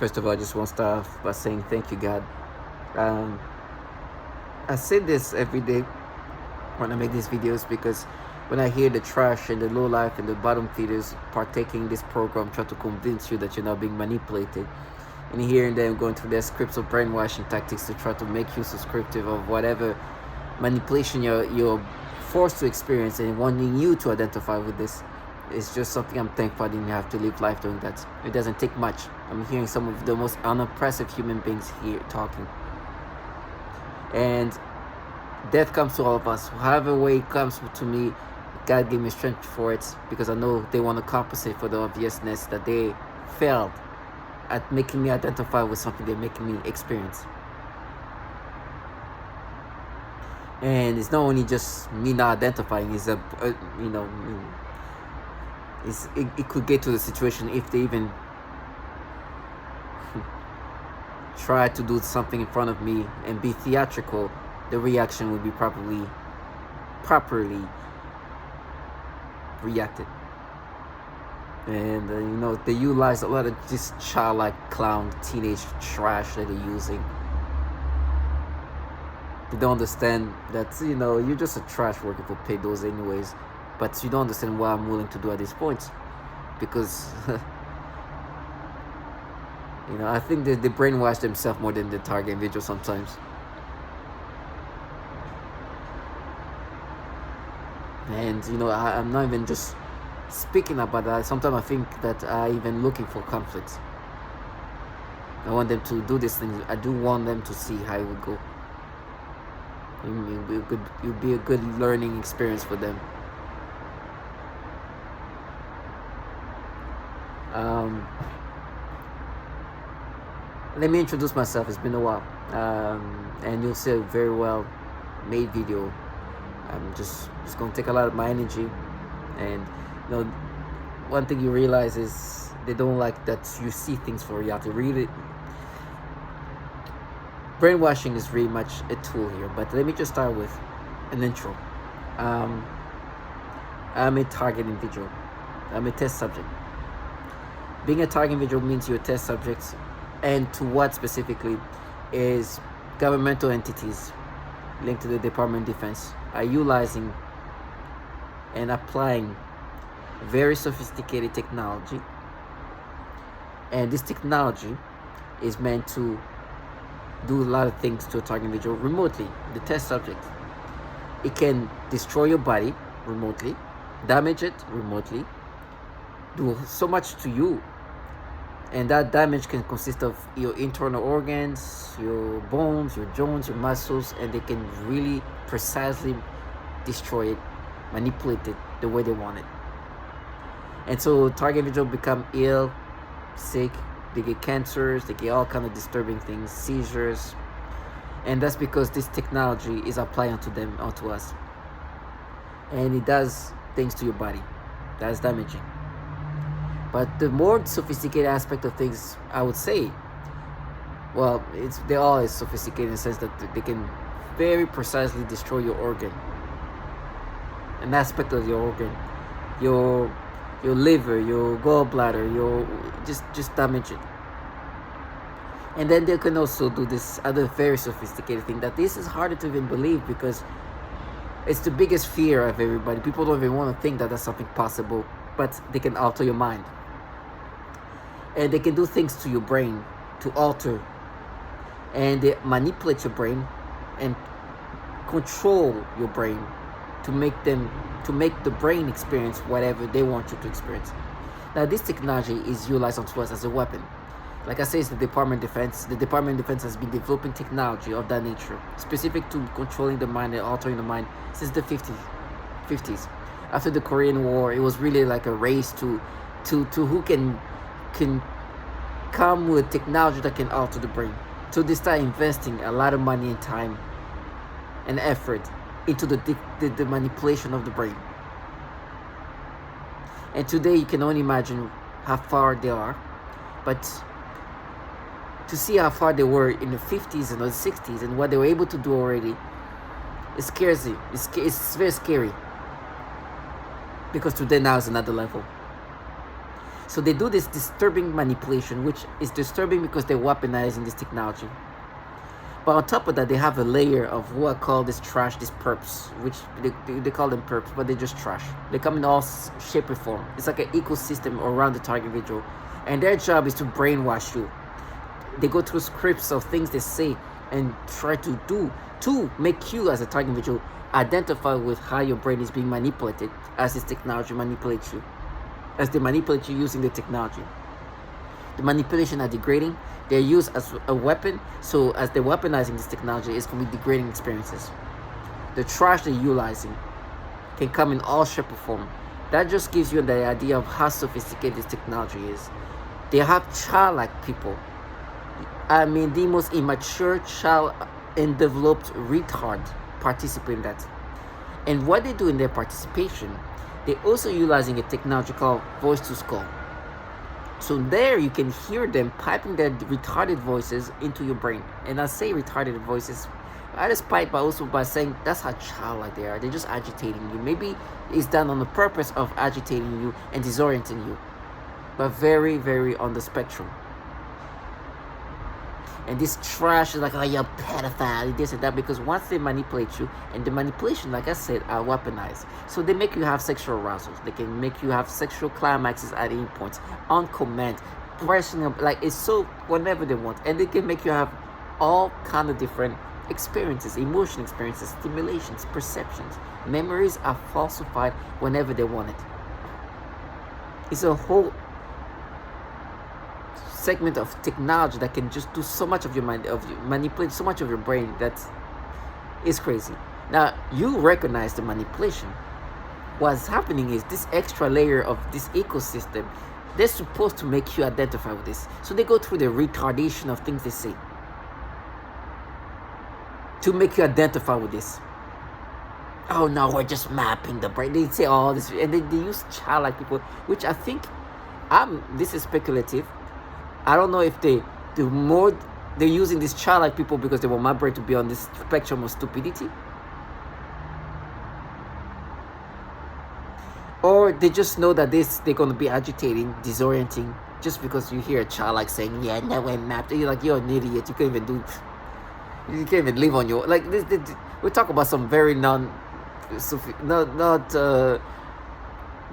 First of all, I just want to start off by saying thank you, God. Um, I say this every day when I make these videos because when I hear the trash and the low life and the bottom feeders partaking in this program, try to convince you that you're not being manipulated, and hearing them going through their scripts of brainwashing tactics to try to make you subscriptive of whatever manipulation you're forced to experience, and wanting you to identify with this. It's just something I'm thankful I didn't have to live life doing that. It doesn't take much. I'm hearing some of the most unimpressive human beings here talking. And death comes to all of us. However way it comes to me, God gave me strength for it, because I know they want to compensate for the obviousness that they failed at making me identify with something they're making me experience. And it's not only just me not identifying, it's it could get to the situation if they even try to do something in front of me and be theatrical, the reaction would be properly reacted. And they utilize a lot of just childlike clown teenage trash that they're using. They don't understand that you're just a trash working for pedos anyways, but you don't understand what I'm willing to do at this point, because I think that they brainwash themselves more than the target individual sometimes. And I'm not even just speaking about that. Sometimes I think that I even looking for conflict. I want them to do these things. I do want them to see how it would go. It would be a good learning experience for them. Let me introduce myself. It's been a while, and you'll see a very well made video. I'm just gonna take a lot of my energy, and one thing you realize is they don't like that you see things for reality. Really, brainwashing is really much a tool here. But let me just start with an intro. I'm a target individual. I'm a test subject. Being a target individual means you're a test subject, and to what specifically is governmental entities linked to the Department of Defense are utilizing and applying very sophisticated technology, and this technology is meant to do a lot of things to a target individual remotely. The test subject, it can destroy your body remotely, damage it remotely, do so much to you, and that damage can consist of your internal organs, your bones, your joints, your muscles, and they can really precisely destroy it, manipulate it the way they want it. And so target individuals become ill, sick, they get cancers, they get all kind of disturbing things, seizures, and that's because this technology is applied onto us, and it does things to your body that's damaging. But the more sophisticated aspect of things, I would say, well, they're all as sophisticated in the sense that they can very precisely destroy your organ, an aspect of your organ, your liver, your gallbladder, just damage it. And then they can also do this other very sophisticated thing that this is harder to even believe, because it's the biggest fear of everybody. People don't even want to think that that's something possible, but they can alter your mind. And they can do things to your brain to alter, and they manipulate your brain and control your brain to make the brain experience whatever they want you to experience. Now, this technology is utilized onto us as a weapon. Like I say, it's the Department of Defense. The Department of Defense has been developing technology of that nature, specific to controlling the mind and altering the mind, since the 50s. After the Korean War, it was really like a race to who can come with technology that can alter the brain. So they start investing a lot of money and time and effort into the manipulation of the brain. And today you can only imagine how far they are, but to see how far they were in the 50s and the 60s and what they were able to do already, it scares you. It's very scary, because today now is another level. So they do this disturbing manipulation, which is disturbing because they're weaponizing this technology. But on top of that, they have a layer of what I call this trash, these perps, which they call them perps, but they're just trash. They come in all shape or form. It's like an ecosystem around the target individual. And their job is to brainwash you. They go through scripts of things they say and try to do to make you as a target individual identify with how your brain is being manipulated as this technology manipulates you. As they manipulate you using the technology. The manipulation are degrading. They're used as a weapon. So as they're weaponizing this technology, it's going to be degrading experiences. The trash they're utilizing can come in all shape or form. That just gives you the idea of how sophisticated this technology is. They have childlike people. I mean, the most immature child and developed retard participate in that. And what they do in their participation, they're also utilizing a technology called voice to skull. So there you can hear them piping their retarded voices into your brain. And I say retarded voices, I just pipe also by saying that's how childlike they are. They're just agitating you. Maybe it's done on the purpose of agitating you and disorienting you. But very, very on the spectrum. And this trash is like, oh, you're pedophile, this and that, because once they manipulate you, and the manipulation, like I said, are weaponized. So they make you have sexual arousals. They can make you have sexual climaxes at any point, on command, pressing up, like it's so whenever they want. And they can make you have all kind of different experiences, emotional experiences, stimulations, perceptions. Memories are falsified whenever they want it. It's a whole segment of technology that can just do so much of your mind, of you manipulate so much of your brain that is crazy. Now you recognize the manipulation. What's happening is this extra layer of this ecosystem. They're supposed to make you identify with this, so they go through the retardation of things they say to make you identify with this. Oh no, we're just mapping the brain. They say all this, and they use childlike people, which I think, this is speculative. I don't know if they're using these childlike people because they want my brain to be on this spectrum of stupidity, or they just know that they're going to be agitating, disorienting, just because you hear a child like saying, "Yeah, no, we're mapped." You're like, you're an idiot. You can't even live on your like this. We talk about some very not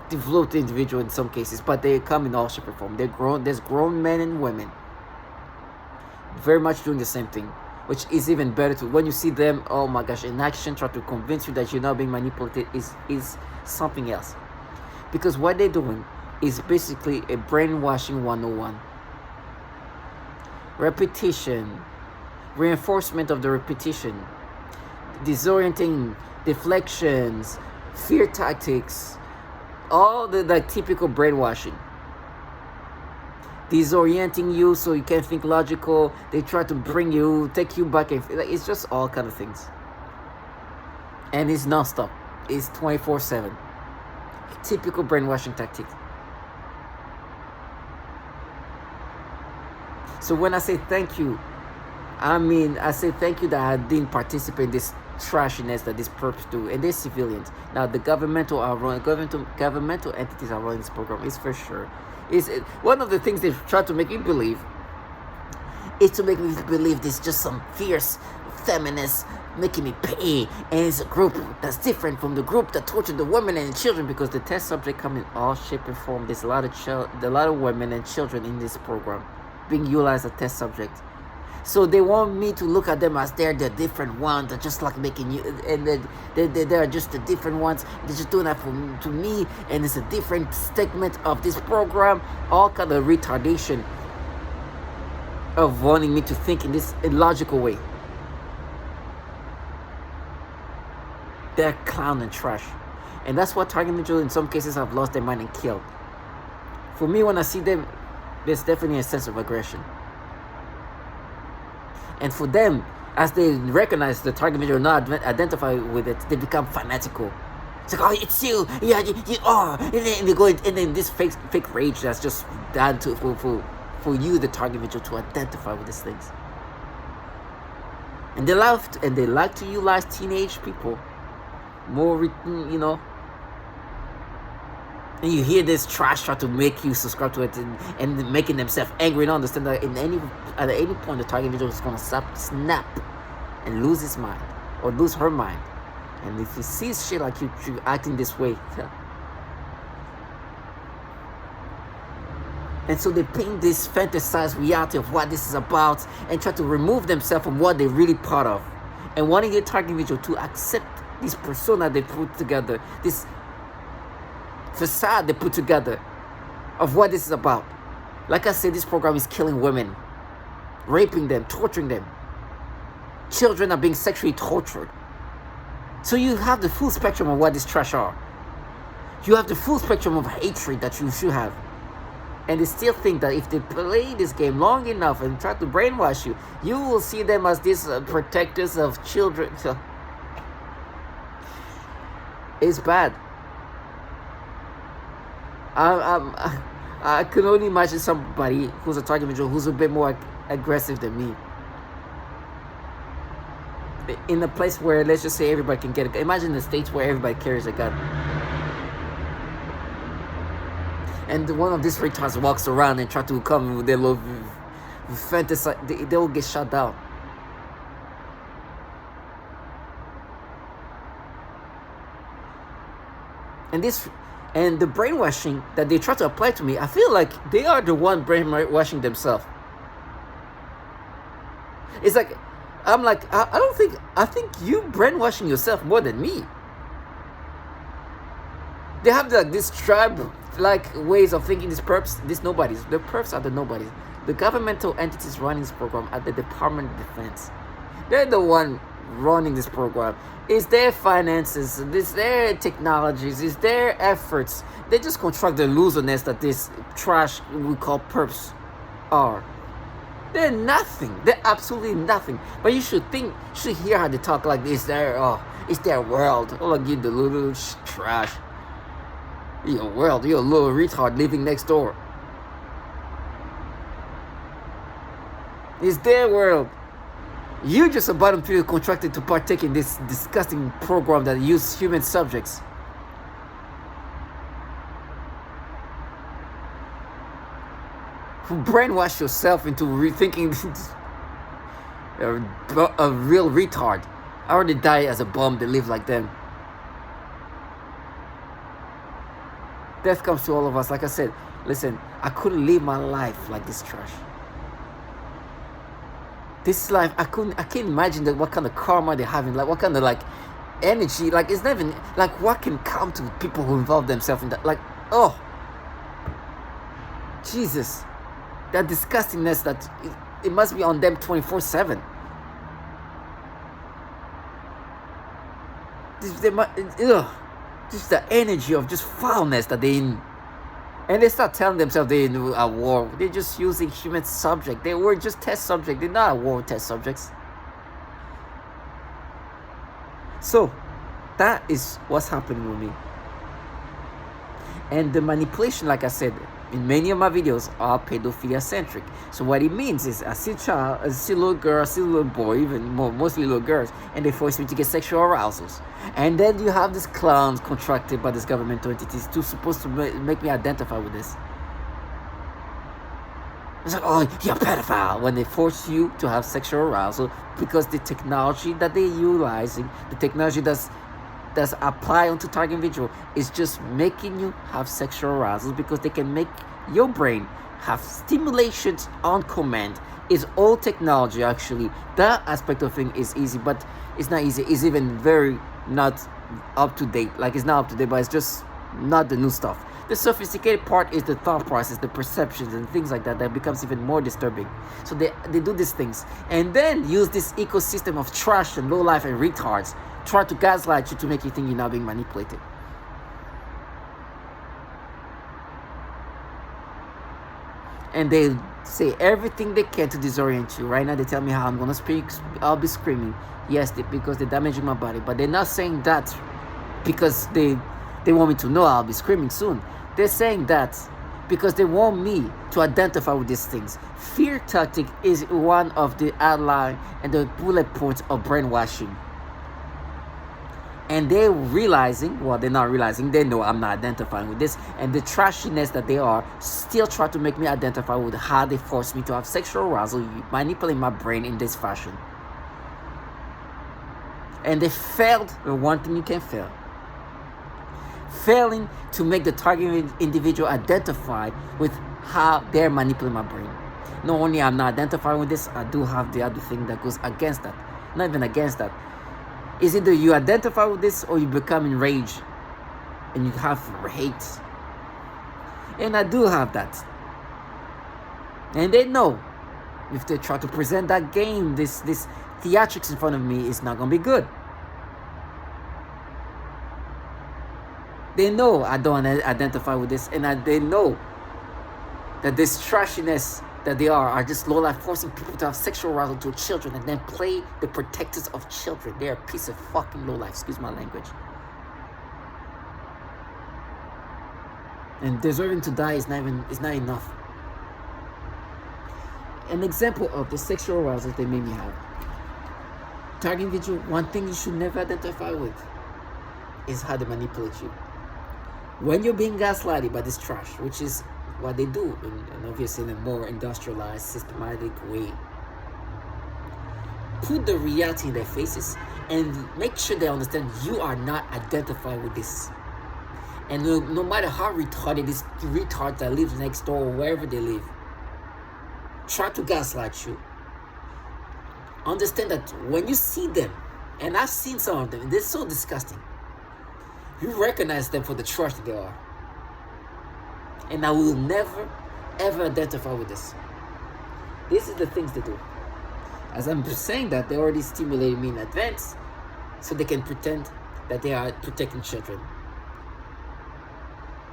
developed individual in some cases, but they come in all shape or form. There's grown men and women very much doing the same thing, which is even better to when you see them, oh my gosh, in action, try to convince you that you're not being manipulated is something else. Because what they're doing is basically a brainwashing 101. Repetition, reinforcement of the repetition, disorienting, deflections, fear tactics, all the like typical brainwashing. Disorienting you so you can't think logical. They try to take you back, and like, it's just all kind of things. And it's non-stop. It's 24/7. Typical brainwashing tactic. So when I say thank you, I say thank you that I didn't participate in this trashiness that these perps do, and they're civilians. Now the governmental entities are running this program, is for sure. One of the things they try to make you believe is to make me believe there's just some fierce feminists making me pay, and it's a group that's different from the group that tortured the women and children, because the test subject come in all shape and form. There's a lot of women and children in this program being utilized as test subjects. So they want me to look at them as they're the different ones. They're just like making you, and they're just the different ones. They're just doing that to me, and it's a different segment of this program. All kind of retardation of wanting me to think in this illogical way. They're clown and trash, and that's what target individuals in some cases have lost their mind and killed. For me, when I see them, there's definitely a sense of aggression. And for them, as they recognize the target individual, not identify with it, they become fanatical. It's like, oh, it's you, yeah, you are, and they go, and then this fake rage that's just done to for you, the target individual, to identify with these things. And they like to utilize teenage people, more, And you hear this trash try to make you subscribe to it, and making themselves angry and understand that at any point the target individual is gonna snap and lose his mind or lose her mind. And if he sees shit like you acting this way, and so they paint this fantasized reality of what this is about and try to remove themselves from what they're really part of, and wanting a target individual to accept this persona they put together, this facade they put together of what this is about. Like I said, this program is killing women, raping them, torturing them. Children are being sexually tortured. So you have the full spectrum of what this trash are. You have the full spectrum of hatred that you should have. And they still think that if they play this game long enough and try to brainwash you, you will see them as these protectors of children. So it's bad. I can only imagine somebody who's a target individual who's a bit more aggressive than me. In a place where, let's just say, everybody can get a gun. Imagine the states where everybody carries a gun. And one of these retards walks around and try to come with their little fantasy. They will get shut down. And the brainwashing that they try to apply to me, I feel like they are the one brainwashing themselves. It's like, I'm like, I think you brainwashing yourself more than me. They have like this tribe-like ways of thinking. These nobodies. The perps are the nobodies. The governmental entities running this program are the Department of Defense. They're the one running this program. It's their finances, it's their technologies, it's their efforts. They just construct the loserness that this trash we call perps are. They're nothing. They're absolutely nothing. But you should hear how they talk like this. It's their world. Oh, look, you the little trash. Your world. You're a little retard living next door. It's their world. You're just a bottom feeder contracted to partake in this disgusting program that uses human subjects. Who brainwash yourself into rethinking a real retard. I already die as a bum to live like them. Death comes to all of us. Like I said, listen, I couldn't live my life like this trash. This life, I can't imagine that what kind of karma they're having, like what kind of like energy, like it's not even like what can come to people who involve themselves in that, like, oh Jesus, that disgustingness that it must be on them 24/7. Just the energy of just foulness that they in. And they start telling themselves they're in a war. They're just using human subject. They were just test subject. They're not a war test subjects. So, that is what's happening with me. And the manipulation, like I said, in many of my videos are pedophilia centric. So what it means is I see a child, I see a little girl, I see a little boy, even more, mostly little girls, and they force me to get sexual arousals. And then you have these clowns contracted by these governmental entities supposed to make me identify with this. It's like, oh, you're a pedophile, when they force you to have sexual arousal because the technology that they're utilizing, the technology that's applied onto target individual is just making you have sexual arousal because they can make your brain have stimulations on command. It's all technology, actually. That aspect of thing is easy, but it's not easy. It's even very not up to date. Like, it's not up to date, but it's just not the new stuff. The sophisticated part is the thought process, the perceptions and things like that becomes even more disturbing. So they do these things and then use this ecosystem of trash and low life and retards, try to gaslight you to make you think you're not being manipulated. And they say everything they can to disorient you. Right now they tell me how I'm gonna speak, I'll be screaming. Yes, because they're damaging my body, but they're not saying that because they want me to know I'll be screaming soon. They're saying that because they want me to identify with these things. Fear tactic is one of the outline and the bullet points of brainwashing. And they're realizing, well, they're not realizing, they know I'm not identifying with this, and the trashiness that they are still try to make me identify with how they force me to have sexual arousal, manipulate my brain in this fashion. And they failed the one thing you can fail. Failing to make the target individual identify with how they're manipulating my brain. Not only I'm not identifying with this, I do have the other thing that goes against that. Not even against that. Is either you identify with this or you become enraged and you have hate. And I do have that. And they know if they try to present that game, this theatrics in front of me is not going to be good. They know I don't identify with this, and they know that this trashiness that they are just low life, forcing people to have sexual arousal to children and then play the protectors of children. They're a piece of fucking low life, excuse my language. And deserving to die is not enough. An example of the sexual arousal they made me have. Target individual, one thing you should never identify with is how they manipulate you. When you're being gaslighted by this trash, which is what they do, and obviously in a more industrialized, systematic way, put the reality in their faces and make sure they understand you are not identified with this. And no matter how retarded this retard that lives next door or wherever they live, try to gaslight you. Understand that when you see them, and I've seen some of them, they're so disgusting. You recognize them for the trash that they are. And I will never, ever identify with this. This is the things they do. As I'm saying that, they already stimulated me in advance so they can pretend that they are protecting children.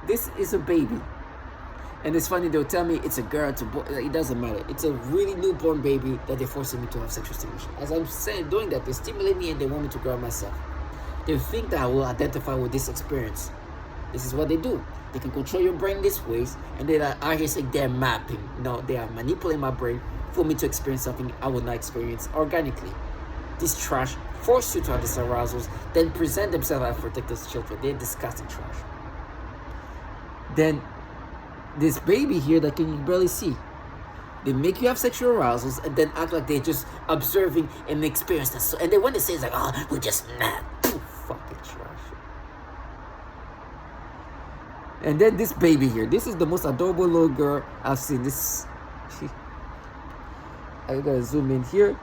This is a baby. And it's funny, they'll tell me it's a girl, it's a boy, it doesn't matter. It's a really newborn baby that they're forcing me to have sexual stimulation. As I'm saying, doing that, they stimulate me and they want me to grab myself. They think that I will identify with this experience. This is what they do. They can control your brain this ways, and then I hear say they're mapping. No, they are manipulating my brain for me to experience something I would not experience organically. This trash force you to have these arousals, then present themselves as protectors of children. They're disgusting trash. Then this baby here that you can barely see, they make you have sexual arousals and then act like they're just observing and experience that. And then when they say it's like, oh, we're just mad. Fucking trash. And then this baby here, this is the most adorable little girl I've seen. This, I gotta zoom in here,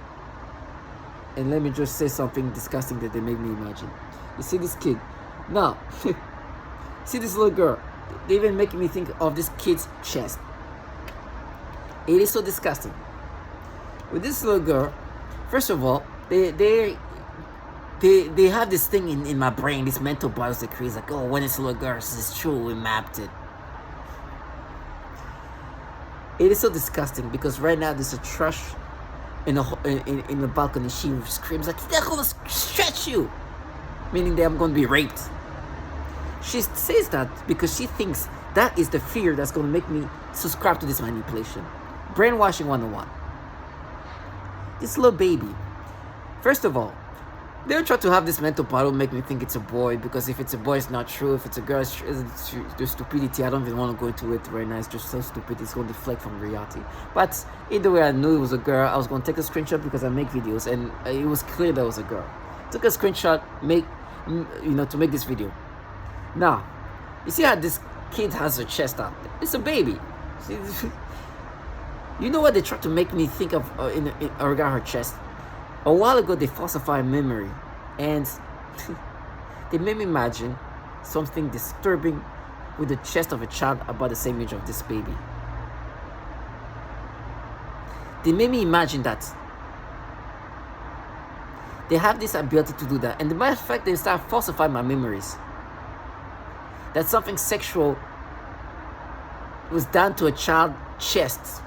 and let me just say something disgusting that they made me imagine. You see this kid? Now, see this little girl? They even making me think of this kid's chest. It is so disgusting. With this little girl, first of all, they have this thing in my brain, this mental bias that creates like, oh, when it's a little girl, it's true, we mapped it. It is so disgusting because right now there's a trash in the balcony. She screams like, they're gonna stretch you, meaning that I'm gonna be raped. She says that because she thinks that is the fear that's gonna make me subscribe to this manipulation. Brainwashing 101. This little baby, first of all, they'll try to have this mental battle, make me think it's a boy, because if it's a boy, it's not true. If it's a girl, it's the stupidity. I don't even want to go into it right now. It's just so stupid. It's going to deflect from reality. But either way, I knew it was a girl. I was going to take a screenshot because I make videos, and it was clear that it was a girl. Took a screenshot, to make this video. Now, you see how this kid has her chest out? It's a baby. You know what they try to make me think of in regard her chest? A while ago, they falsified memory, and they made me imagine something disturbing with the chest of a child about the same age of this baby. They made me imagine that. They have this ability to do that, and the matter of fact, they start falsifying my memories. That something sexual was done to a child's chest.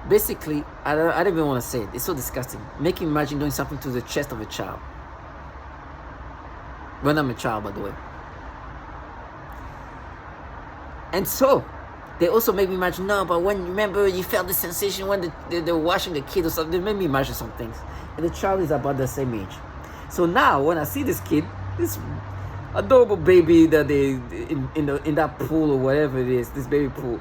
Basically, I don't even want to say it. It's so disgusting. Make me imagine doing something to the chest of a child. When I'm a child, by the way. And so, they also make me imagine, no, but when, remember, you felt the sensation when they're washing the kid or something. They made me imagine some things. and the child is about the same age. So now when I see this kid, this adorable baby that they in that pool or whatever it is, this baby pool,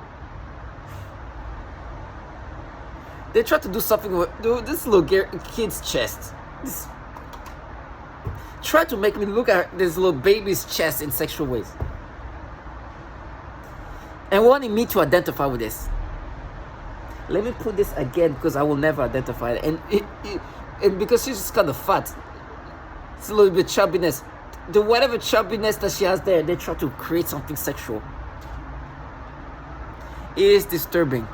they try to do something with this little kid's chest. This try to make me look at this little baby's chest in sexual ways, and wanting me to identify with this. Let me put this again because I will never identify it, and because she's just kind of fat, it's a little bit chubbiness. The whatever chubbiness that she has there, they try to create something sexual. It is disturbing.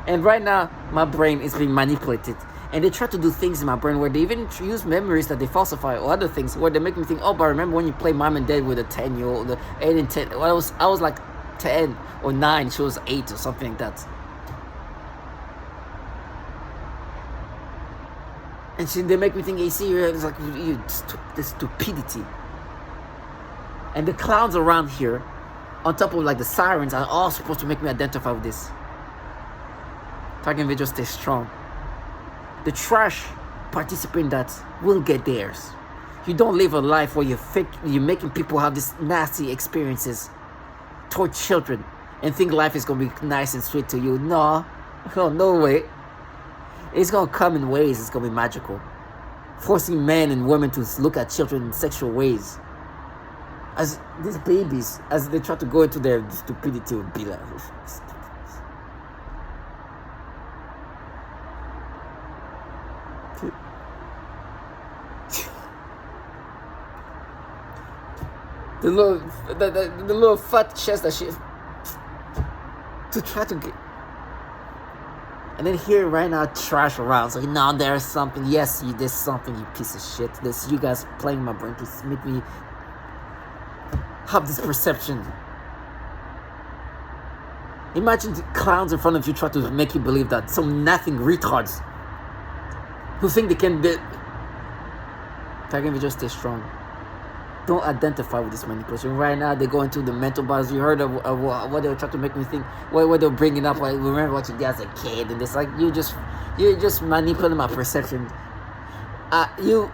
And right now, my brain is being manipulated. And they try to do things in my brain where they even use memories that they falsify or other things where they make me think, oh, but remember when you play mom and dad with a 10-year-old, 8 and 10. Well, I was like 10 or 9, she was 8 or something like that. And they make me think, you see, it's like the stupidity. And the clowns around here, on top of like the sirens, are all supposed to make me identify with this. Target Vigil, stay strong. The trash participant that will get theirs. You don't live a life where you're making people have these nasty experiences toward children and think life is gonna be nice and sweet to you. No, no way. It's gonna come in ways. It's gonna be magical, forcing men and women to look at children in sexual ways. As these babies, as they try to go into their stupidity, would be like. The little fat chest that she to try to get, and then here right now trash around. So now there's something. Yes, there's something. You piece of shit. This you guys playing my brain to make me have this perception. Imagine the clowns in front of you try to make you believe that some nothing retards who think they can be. Target Vigil, stay strong. Don't identify with this manipulation. Right now, they go into the mental battles. You heard of what they were trying to make me think. What they were bringing up. Like, remember what you did as a kid, and it's like you're just manipulating my perception.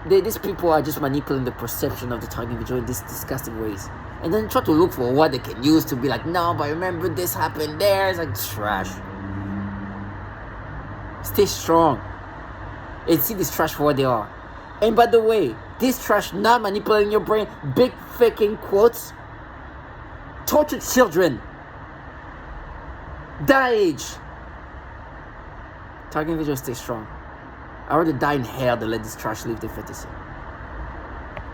These people are just manipulating the perception of the target individual in these disgusting ways, and then try to look for what they can use to be like, no, but remember this happened there. It's like trash. Stay strong, and see this trash for what they are. And by the way, this trash not manipulating your brain, big faking quotes, tortured children, that age. Target Vigil, stay strong. I rather die in hell than let this trash live their fantasy.